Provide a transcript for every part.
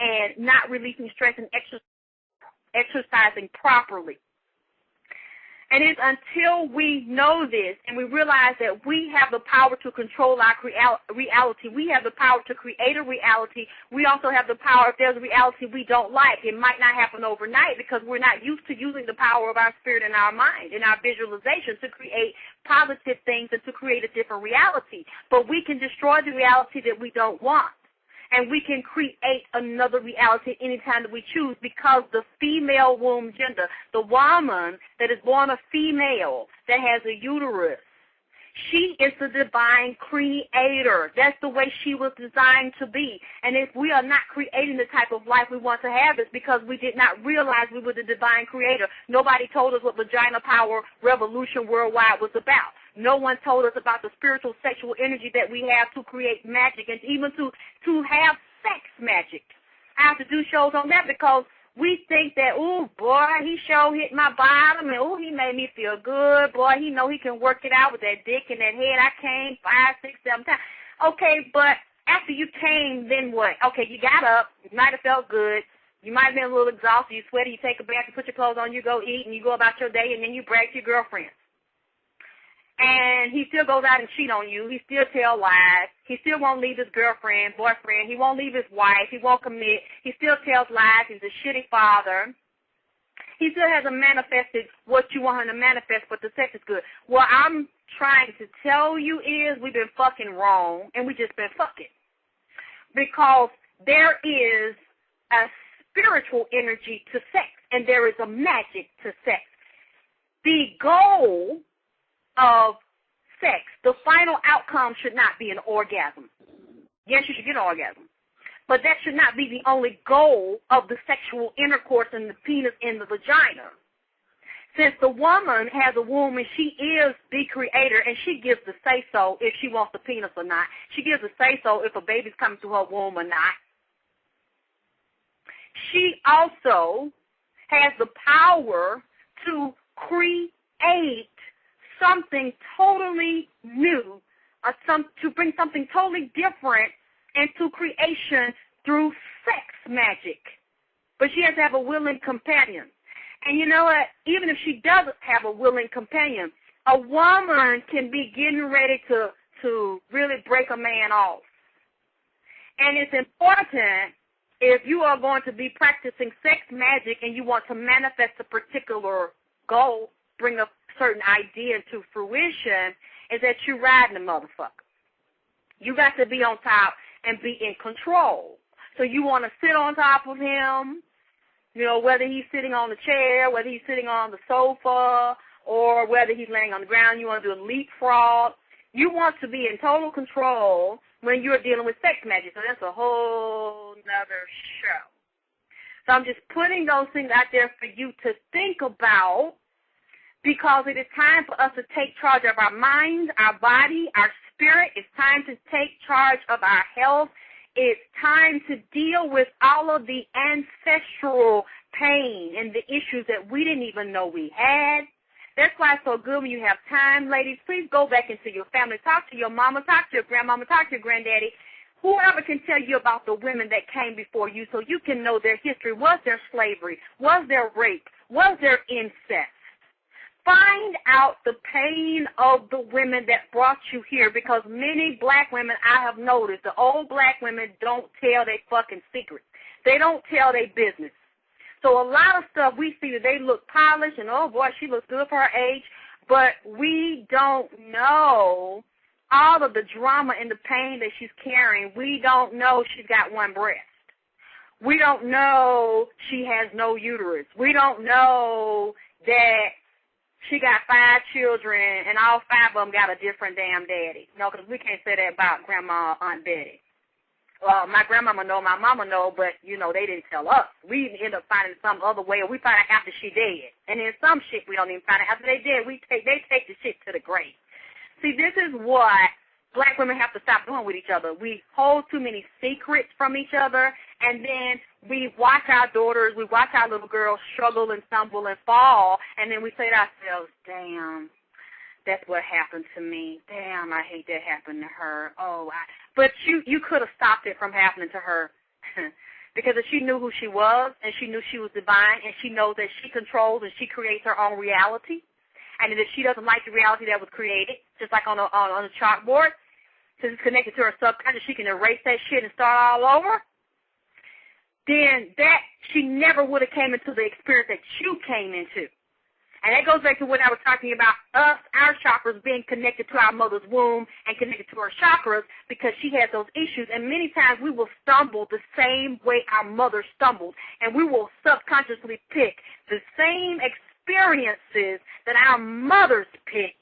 and not releasing stress and exercising properly. And it's until we know this and we realize that we have the power to control our reality, we have the power to create a reality, we also have the power, if there's a reality we don't like, it might not happen overnight because we're not used to using the power of our spirit and our mind and our visualization to create positive things and to create a different reality. But we can destroy the reality that we don't want. And we can create another reality anytime that we choose because the female womb gender, the woman that is born a female that has a uterus, she is the divine creator. That's the way she was designed to be. And if we are not creating the type of life we want to have, it's because we did not realize we were the divine creator. Nobody told us what Vagina Power Revolution Worldwide was about. No one told us about the spiritual sexual energy that we have to create magic and even to have sex magic. I have to do shows on that because we think that, ooh, boy, he sure hit my bottom, and ooh, he made me feel good. Boy, he know he can work it out with that dick and that head. I came 5, 6, 7 times. Okay, but after you came, then what? Okay, you got up. You might have felt good. You might have been a little exhausted. You sweaty. You take a bath. You put your clothes on. You go eat, and you go about your day, and then you brag to your girlfriend. And he still goes out and cheat on you. He still tell lies. He still won't leave his girlfriend, boyfriend. He won't leave his wife. He won't commit. He still tells lies. He's a shitty father. He still hasn't manifested what you want him to manifest, but the sex is good. What I'm trying to tell you is we've been fucking wrong, and we just been fucking. Because there is a spiritual energy to sex, and there is a magic to sex. The goal of sex, the final outcome should not be an orgasm. Yes, you should get an orgasm. But that should not be the only goal of the sexual intercourse in the penis in the vagina. Since the woman has a womb and she is the creator and she gives the say-so if she wants the penis or not. She gives the say-so if a baby's coming through her womb or not. She also has the power to create something totally new, to bring something totally different into creation through sex magic. But she has to have a willing companion. And you know what? Even if she doesn't have a willing companion, a woman can be getting ready to really break a man off. And it's important if you are going to be practicing sex magic and you want to manifest a particular goal, bring a certain idea into fruition, is that you're riding the motherfucker. You got to be on top and be in control. So you want to sit on top of him, you know, whether he's sitting on the chair, whether he's sitting on the sofa, or whether he's laying on the ground, you want to do a leapfrog. You want to be in total control when you're dealing with sex magic. So that's a whole nother show. So I'm just putting those things out there for you to think about, because it is time for us to take charge of our minds, our body, our spirit. It's time to take charge of our health. It's time to deal with all of the ancestral pain and the issues that we didn't even know we had. That's why it's so good when you have time, ladies. Please go back into your family. Talk to your mama, talk to your grandmama, talk to your granddaddy. Whoever can tell you about the women that came before you so you can know their history. Was there slavery? Was there rape? Was there incest? Find out the pain of the women that brought you here, because many black women, I have noticed, the old black women don't tell their fucking secrets. They don't tell their business. So a lot of stuff we see that they look polished and, oh, boy, she looks good for her age, but we don't know all of the drama and the pain that she's carrying. We don't know she's got one breast. We don't know she has no uterus. We don't know that she got 5 children, and all 5 of them got a different damn daddy. No, because we can't say that about Grandma, Aunt Betty. My grandmama know, my mama know, but, you know, they didn't tell us. We end up finding some other way, or we find out after she dead. And then some shit we don't even find out after they dead. They take the shit to the grave. See, this is what black women have to stop doing with each other. We hold too many secrets from each other, and then we watch our daughters, we watch our little girls struggle and stumble and fall, and then we say to ourselves, damn, that's what happened to me. Damn, I hate that happened to her. But you could have stopped it from happening to her. Because if she knew who she was and she knew she was divine and she knows that she controls and she creates her own reality, and if she doesn't like the reality that was created, just like on a chalkboard, since it's connected to her subconscious, she can erase that shit and start all over, then that she never would have came into the experience that you came into. And that goes back to what I was talking about, us, our chakras being connected to our mother's womb and connected to her chakras because she has those issues. And many times we will stumble the same way our mother stumbled, and we will subconsciously pick the same experiences that our mothers picked.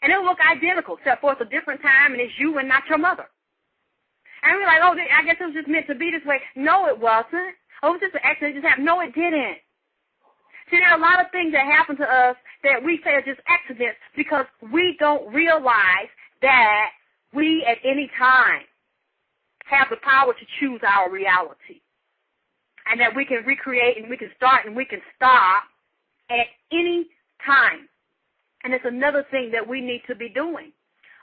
And it'll look identical, except for it's a different time and it's you and not your mother. And we're like, oh, I guess it was just meant to be this way. No, it wasn't. Oh, it was just an accident. It just happened. No, it didn't. See, there are a lot of things that happen to us that we say are just accidents because we don't realize that we at any time have the power to choose our reality and that we can recreate and we can start and we can stop at any time. And it's another thing that we need to be doing.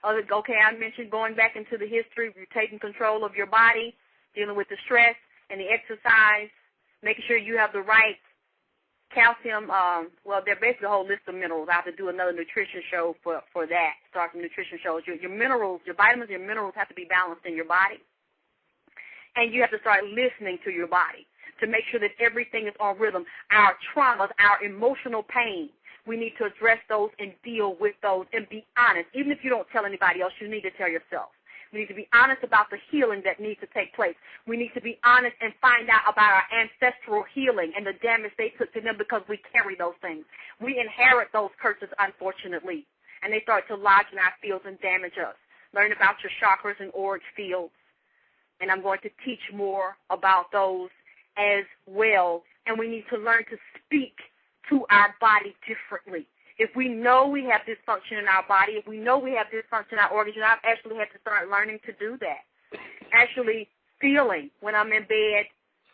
Okay, I mentioned going back into the history, you're taking control of your body, dealing with the stress and the exercise, making sure you have the right calcium, they're basically a whole list of minerals. I have to do another nutrition show for that, start some nutrition shows. Your minerals, your vitamins, your minerals have to be balanced in your body. And you have to start listening to your body to make sure that everything is on rhythm. Our traumas, our emotional pain, we need to address those and deal with those and be honest. Even if you don't tell anybody else, you need to tell yourself. We need to be honest about the healing that needs to take place. We need to be honest and find out about our ancestral healing and the damage they took to them because we carry those things. We inherit those curses, unfortunately, and they start to lodge in our fields and damage us. Learn about your chakras and auric fields, and I'm going to teach more about those as well. And we need to learn to speak to our body differently. If we know we have dysfunction in our body, if we know we have dysfunction in our organs, and I've actually had to start learning to do that. Actually feeling when I'm in bed,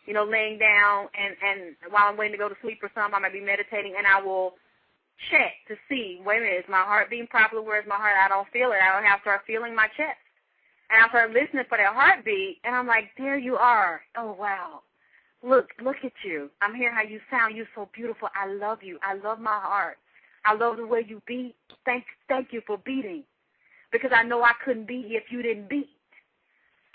laying down, and while I'm waiting to go to sleep or something, I might be meditating, and I will check to see, wait a minute, is my heart beating properly? Where's my heart? I don't feel it. I don't have to start feeling my chest. And I start listening for that heartbeat, and I'm like, there you are. Oh, wow. Look at you. I'm hearing how you sound. You're so beautiful. I love you. I love my heart. I love the way you beat. Thank you for beating, because I know I couldn't be here if you didn't beat.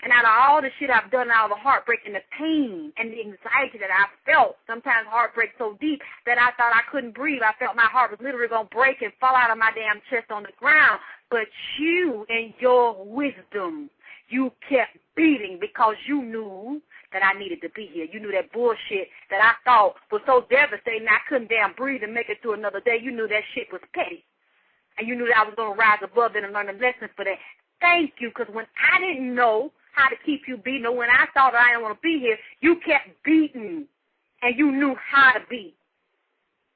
And out of all the shit I've done, all the heartbreak and the pain and the anxiety that I felt, sometimes heartbreak so deep that I thought I couldn't breathe. I felt my heart was literally going to break and fall out of my damn chest on the ground. But you, in your wisdom, you kept beating because you knew that I needed to be here. You knew that bullshit that I thought was so devastating I couldn't damn breathe and make it through another day. You knew that shit was petty. And you knew that I was going to rise above it and learn a lesson for that. Thank you, because when I didn't know how to keep you beating, or when I thought I didn't want to be here, you kept beating, and you knew how to beat.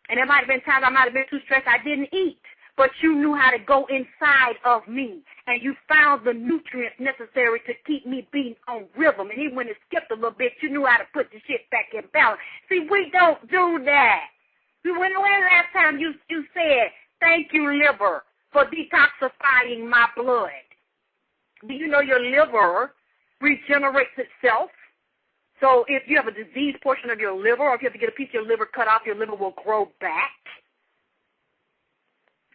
And there might have been times I might have been too stressed I didn't eat, but you knew how to go inside of me, and you found the nutrients necessary to keep me beating on rhythm. And even when it skipped a little bit, you knew how to put the shit back in balance. See, we don't do that. When the last time you said, thank you, liver, for detoxifying my blood? Do you know your liver regenerates itself? So if you have a diseased portion of your liver, or if you have to get a piece of your liver cut off, your liver will grow back.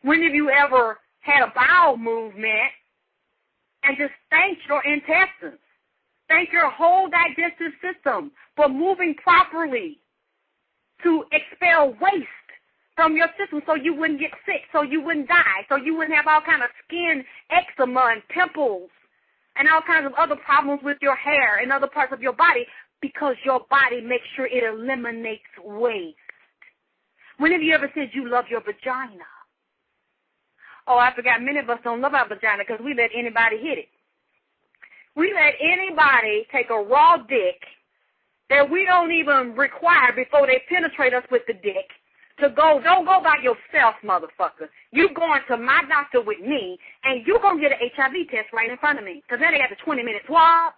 When have you ever had a bowel movement and just thanked your intestines? Thank your whole digestive system for moving properly to expel waste from your system so you wouldn't get sick, so you wouldn't die, so you wouldn't have all kind of skin eczema and pimples and all kinds of other problems with your hair and other parts of your body, because your body makes sure it eliminates waste. When have you ever said you love your vagina? Oh, I forgot, many of us don't love our vagina because we let anybody hit it. We let anybody take a raw dick that we don't even require before they penetrate us with the dick to go. Don't go by yourself, motherfucker. You going to my doctor with me, and you going to get an HIV test right in front of me, because then they got the 20-minute swab.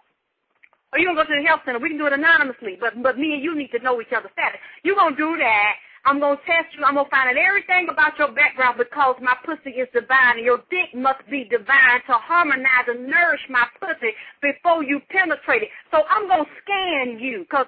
Or you going to go to the health center. We can do it anonymously, but me and you need to know each other's status. You going to do that. I'm going to test you. I'm going to find out everything about your background, because my pussy is divine, and your dick must be divine to harmonize and nourish my pussy before you penetrate it. So I'm going to scan you, because